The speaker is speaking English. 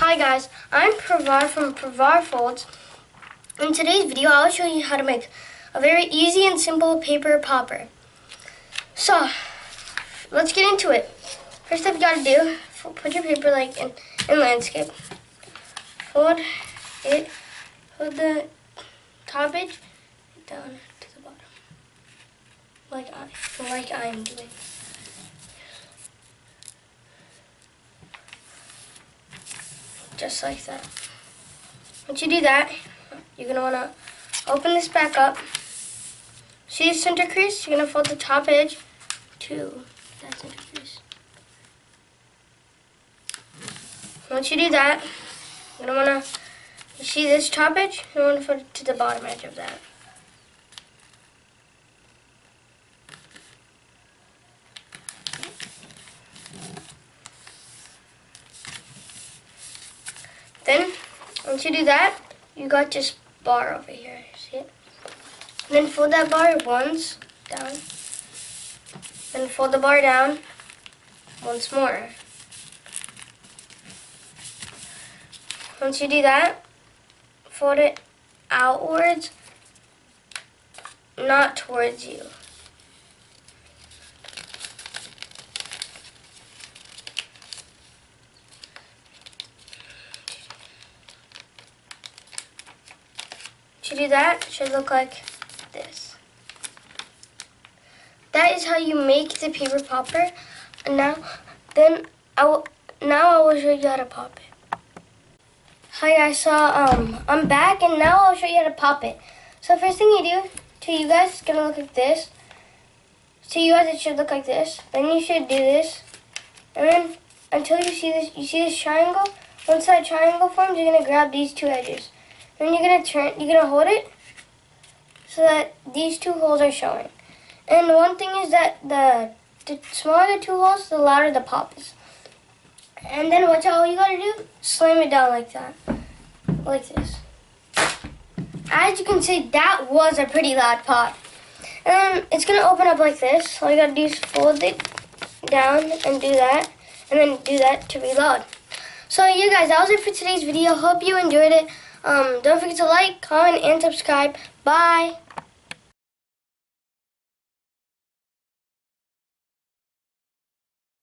Hi guys, I'm Pravar from Pravar Folds. In today's video, I'll show you how to make a very easy and simple paper popper. So, let's get into it. First step you gotta do, put your paper like in landscape. Fold the top edge down to the bottom, like I'm doing. Just like that. Once you do that, you're going to want to open this back up. See the center crease? You're going to fold the top edge to that center crease. Once you do that, you're going to want to, you see this top edge? You're going to fold it to the bottom edge of that. Then, once you do that, you got this bar over here, see it? And then fold that bar once, down. Then fold the bar down once more. Once you do that, fold it outwards, not towards you. To do that, it should look like this. That is how you make the paper popper. And now I will show you how to pop it. Hi guys, so I'm back and now I'll show you how to pop it. So first thing you do, to you guys, it's gonna look like this. To you guys, it should look like this. Then you should do this, and then until you see this triangle. Once that triangle forms, you're gonna grab these two edges. Then you're gonna hold it so that these two holes are showing. And one thing is that the smaller the two holes, the louder the pop is. And then watch all you gotta do, slam it down like that. Like this. As you can see, that was a pretty loud pop. And then it's gonna open up like this. All you gotta do is fold it down and do that. And then do that to reload. So you guys, that was it for today's video. Hope you enjoyed it. Don't forget to like, comment, and subscribe. Bye.